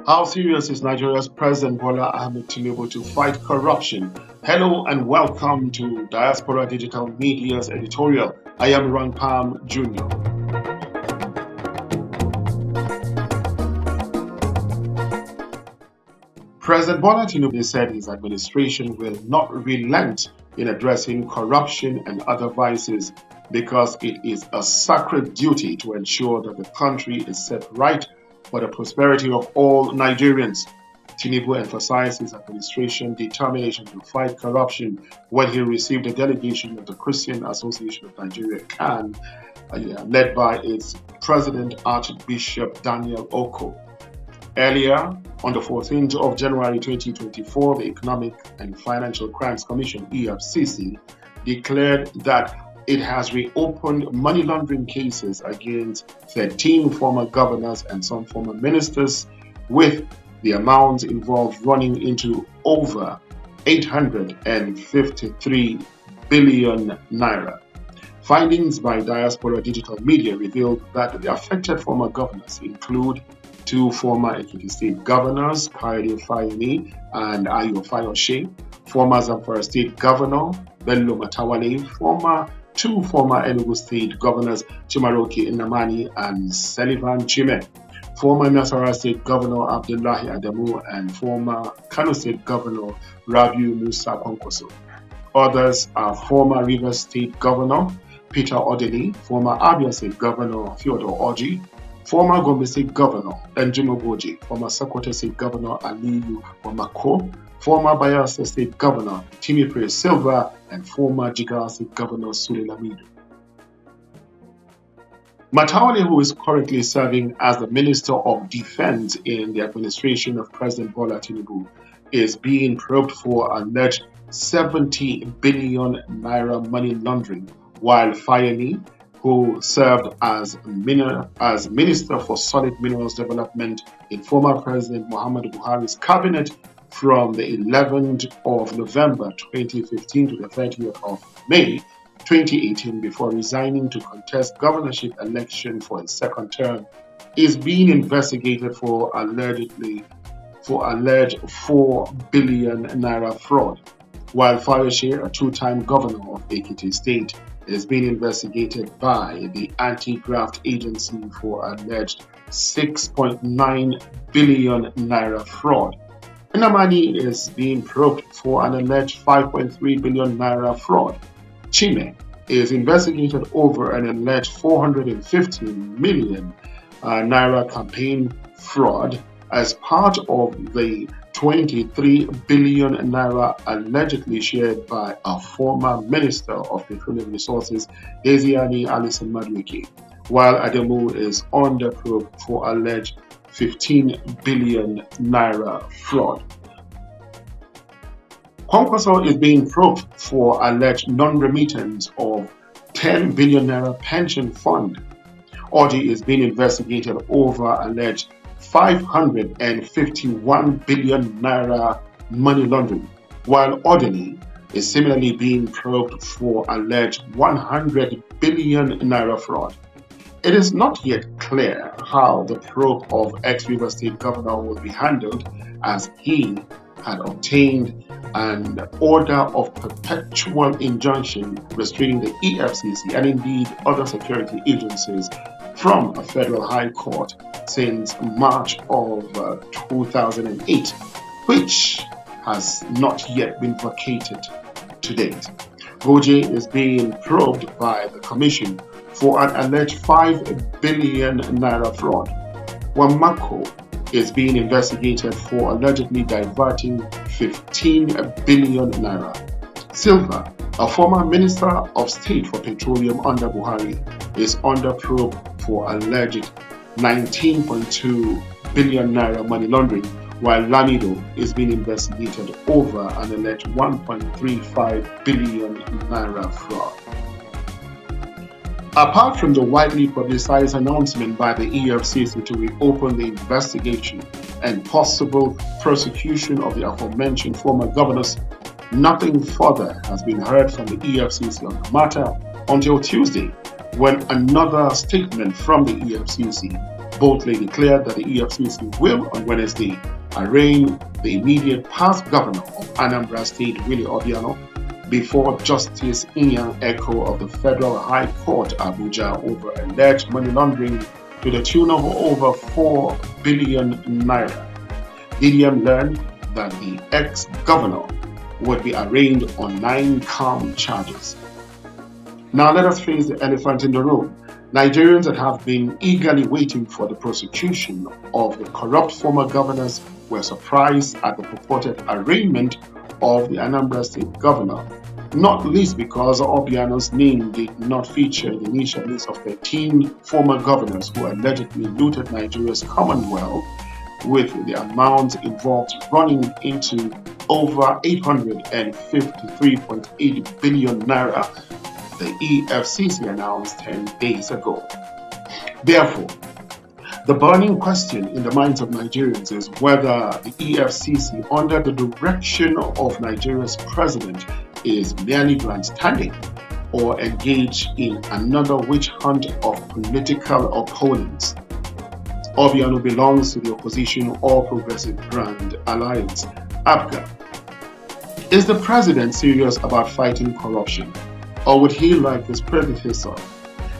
How serious is Nigeria's President Bola Ahmed Tinubu to fight corruption? Hello and welcome to Diaspora Digital Media's editorial. I am Ron Palm Jr. President Bola Tinubu said his administration will not relent in addressing corruption and other vices because it is a sacred duty to ensure that the country is set right for the prosperity of all Nigerians. Tinubu emphasized his administration's determination to fight corruption when he received a delegation of the Christian Association of Nigeria, CAN, led by its president, Archbishop Daniel Oko. Earlier, on the 14th of January 2024, the Economic and Financial Crimes Commission, EFCC, declared that it has reopened money laundering cases against 13 former governors and some former ministers, with the amounts involved running into over 853 billion naira. Findings by Diaspora Digital Media revealed that the affected former governors include two former Ekiti State governors, Kayode Fayemi and Ayo Fayose, former Zamfara State Governor, Bello Matawale, two former Enugu State Governors, Chimaroke Nnamani and Sullivan Chime, former Nasarawa State Governor Abdullahi Adamu, and former Kano State Governor Rabiu Musa Kwankwaso. Others are former Rivers State Governor Peter Odili, former Abia State Governor Theodore Orji, former Gombe State Governor Enjimo Boji, former Sokoto State Governor Aliyu Wamako, former Bayelsa State Governor Timipre Silva, and former Jigawa State Governor Sule Lamido. Matawale, who is currently serving as the Minister of Defense in the administration of President Bola Tinubu, is being probed for alleged 70 billion naira money laundering, while Fayemi, who served as Minister for Solid Minerals Development in former President Muhammadu Buhari's cabinet from the 11th of November 2015 to the 30th of May 2018 before resigning to contest governorship election for his second term, is being investigated for alleged 4 billion naira fraud, while Fayose, a two-time governor of Ekiti State, is being investigated by the anti-graft agency for alleged 6.9 billion naira fraud. Nnamani is being probed for an alleged 5.3 billion naira fraud. Chime is investigated over an alleged 450 million naira campaign fraud as part of the 23 billion naira allegedly shared by a former Minister of Petroleum Resources, Desiani Alison Madueke, while Adamu is under probe for alleged 15 billion naira fraud. Kwankwaso is being probed for alleged non-remittance of 10 billion naira pension fund. Orji is being investigated over alleged 551 billion naira money laundering, while Odili is similarly being probed for alleged 100 billion naira fraud. It is not yet clear how the probe of ex-River State Governor will be handled, as he had obtained an order of perpetual injunction restraining the EFCC and indeed other security agencies from a federal high court since March of 2008, which has not yet been vacated to date. Goje is being probed by the Commission for an alleged 5 billion naira fraud. Wamako is being investigated for allegedly diverting 15 billion naira. Silva, a former Minister of State for Petroleum under Buhari, is under probe for alleged 19.2 billion naira money laundering, while Lamido is being investigated over an alleged 1.35 billion naira fraud. Apart from the widely publicized announcement by the EFCC to reopen the investigation and possible prosecution of the aforementioned former governors, nothing further has been heard from the EFCC on the matter until Tuesday, when another statement from the EFCC boldly declared that the EFCC will, on Wednesday, arraign the immediate past governor of Anambra State, Willie Obiano, before Justice Ian Echo of the Federal High Court, Abuja, over alleged money laundering to the tune of over 4 billion naira. DDM learned that the ex-governor would be arraigned on 9 count charges. Now let us face the elephant in the room. Nigerians that have been eagerly waiting for the prosecution of the corrupt former governors were surprised at the purported arraignment of the Anambra State governor, not least because Obiano's name did not feature in the initial list of 13 former governors who allegedly looted Nigeria's commonwealth, with the amount involved running into over 853.8 billion naira, the EFCC announced 10 days ago. Therefore, the burning question in the minds of Nigerians is whether the EFCC, under the direction of Nigeria's president, is merely grandstanding or engaged in another witch hunt of political opponents. Obiano belongs to the opposition All Progressive Grand Alliance, APGA. Is the president serious about fighting corruption, or would he, like his predecessor,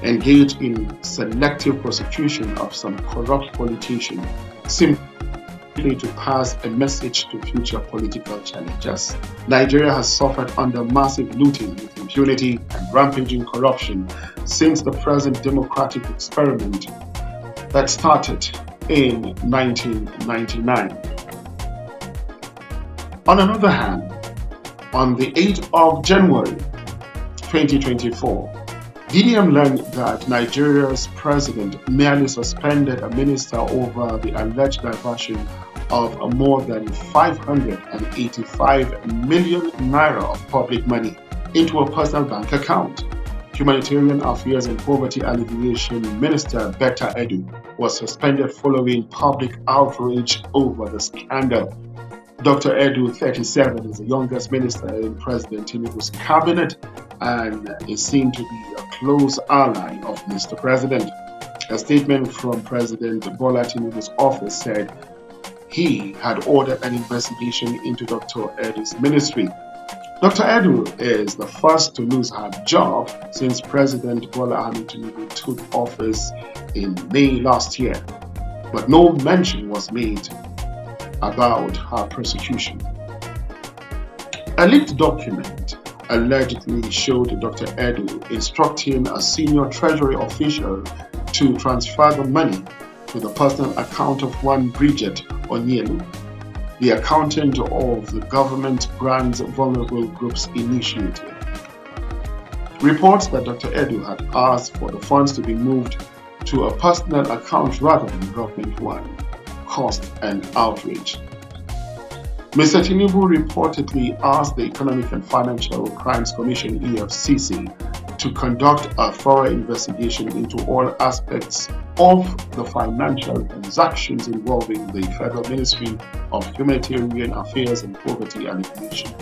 engage in selective prosecution of some corrupt politician simply to pass a message to future political challengers? Nigeria has suffered under massive looting with impunity and rampaging corruption since the present democratic experiment that started in 1999. On another hand, on the 8th of January 2024, DDM learned that Nigeria's president merely suspended a minister over the alleged diversion of more than 585 million naira of public money into a personal bank account. Humanitarian Affairs and Poverty Alleviation Minister Betta Edu was suspended following public outrage over the scandal. Dr. Edu, 37, is the youngest minister in President Tinubu's cabinet and is seen to be a close ally of Mr. President. A statement from President Bola Tinubu's office said he had ordered an investigation into Dr. Edu's ministry. Dr. Edu is the first to lose her job since President Bola Ahmed Tinubu took office in May last year, but no mention was made about her prosecution. A leaked document allegedly showed Dr. Edu instructing a senior Treasury official to transfer the money to the personal account of one Bridget Onyelu, the accountant of the Government Grants Vulnerable Groups Initiative. Reports that Dr. Edu had asked for the funds to be moved to a personal account rather than a government one caused an outrage. Mr. Tinubu reportedly asked the Economic and Financial Crimes Commission (EFCC) to conduct a thorough investigation into all aspects of the financial transactions involving the Federal Ministry of Humanitarian Affairs and Poverty Alleviation.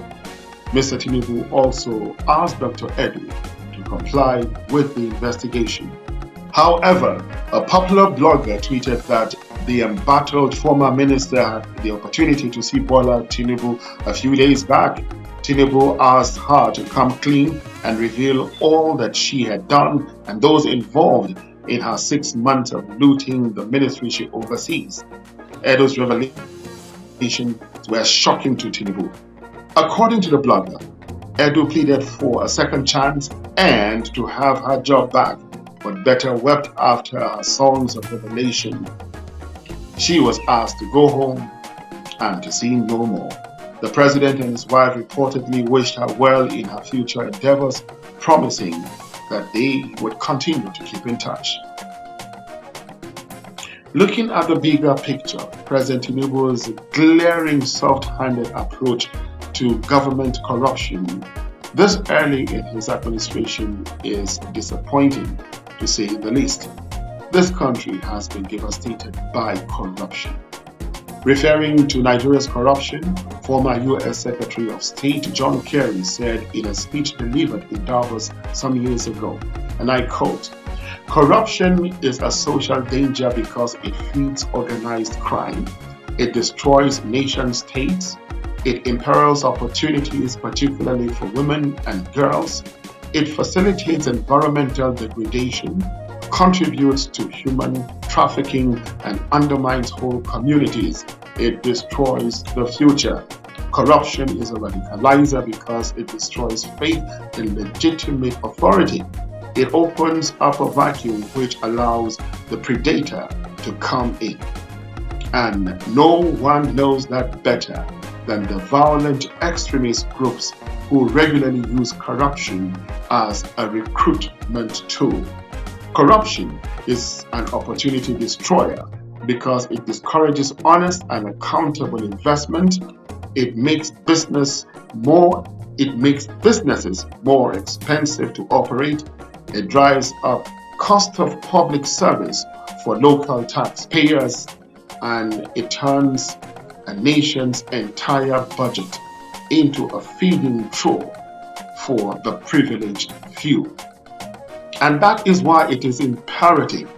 Mr. Tinubu also asked Dr. Edu to comply with the investigation. However, a popular blogger tweeted that the embattled former minister had the opportunity to see Bola Tinubu a few days back. Tinubu asked her to come clean and reveal all that she had done and those involved in her 6 months of looting the ministry she oversees. Edu's revelations were shocking to Tinubu. According to the blogger, Edu pleaded for a second chance and to have her job back, but Betta wept after her songs of revelation. She was asked to go home and to see no more. The president and his wife reportedly wished her well in her future endeavors, promising that they would continue to keep in touch. Looking at the bigger picture, President Tinubu's glaring soft-handed approach to government corruption this early in his administration is disappointing, to say the least. This country has been devastated by corruption. Referring to Nigeria's corruption, former U.S. Secretary of State John Kerry said in a speech delivered in Davos some years ago, and I quote, Corruption is a social danger because it feeds organized crime, it destroys nation states, it imperils opportunities, particularly for women and girls, it facilitates environmental degradation, contributes to human trafficking, and undermines whole communities. It destroys the future. Corruption is a radicalizer because it destroys faith in legitimate authority. It opens up a vacuum which allows the predator to come in. And no one knows that better than the violent extremist groups who regularly use corruption as a recruitment tool. Corruption is an opportunity destroyer because it discourages honest and accountable investment. It makes businesses more expensive to operate. It drives up cost of public service for local taxpayers, and it turns a nation's entire budget into a feeding trough for the privileged few. And that is why it is imperative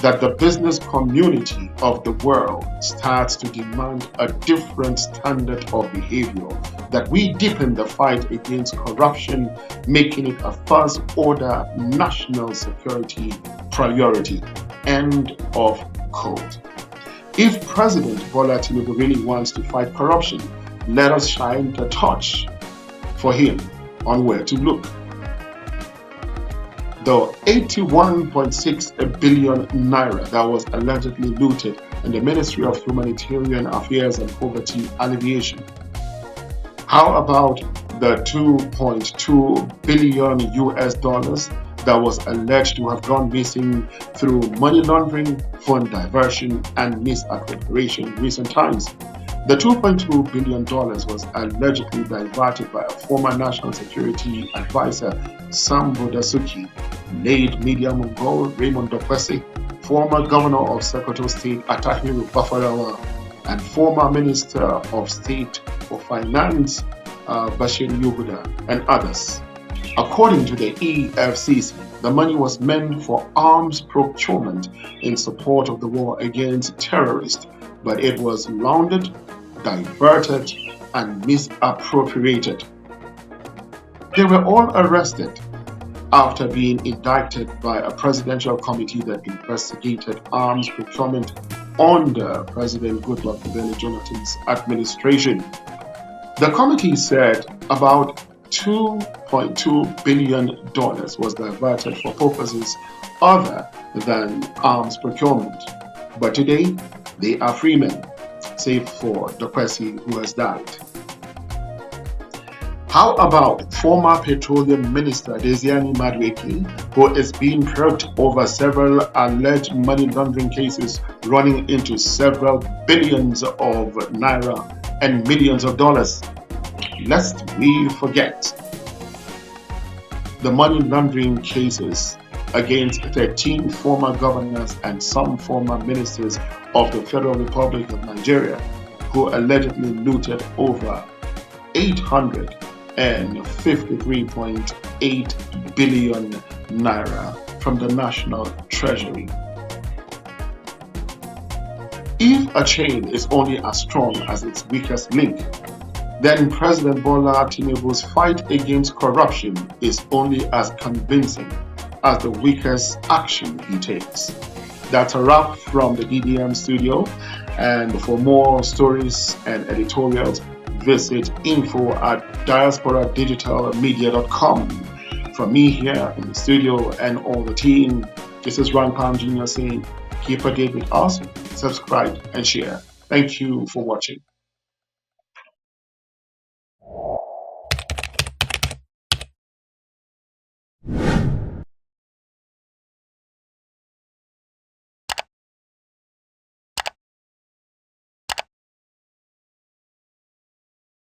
that the business community of the world starts to demand a different standard of behavior, that we deepen the fight against corruption, making it a first-order national security priority. End of quote. If President Bola Tinubu really wants to fight corruption, let us shine the torch for him on where to look. The 81.6 billion naira that was allegedly looted in the Ministry of Humanitarian Affairs and Poverty Alleviation. How about the 2.2 billion US dollars that was alleged to have gone missing through money laundering, fund diversion, and misappropriation in recent times? The $2.2 billion was allegedly diverted by a former National Security Advisor, Sam Bodasuki, late media mogul Raymond Dokwesi, former Governor of Sokoto State Atahiru Bafarawa, and former Minister of State for Finance Bashir Yuguda, and others. According to the EFCC, the money was meant for arms procurement in support of the war against terrorists, but it was laundered, diverted, and misappropriated. They were all arrested after being indicted by a presidential committee that investigated arms procurement under President Goodluck Jonathan's administration. The committee said about $2.2 billion was diverted for purposes other than arms procurement. But today, they are free men, save for Dokwesi, who has died. How about former Petroleum Minister Desiani Madueke, who is being probed over several alleged money laundering cases running into several billions of naira and millions of dollars? Lest we forget the money laundering cases against 13 former governors and some former ministers of the Federal Republic of Nigeria, who allegedly looted over 853.8 billion naira from the National Treasury. If a chain is only as strong as its weakest link, then President Bola Tinubu's fight against corruption is only as convincing as the weakest action he takes. That's a wrap from the DDM studio, and for more stories and editorials, visit info@diasporadigitalmedia.com. From me here in the studio and all the team, this is Ron Palm Jr. saying, keep a date with us, subscribe and share. Thank you for watching.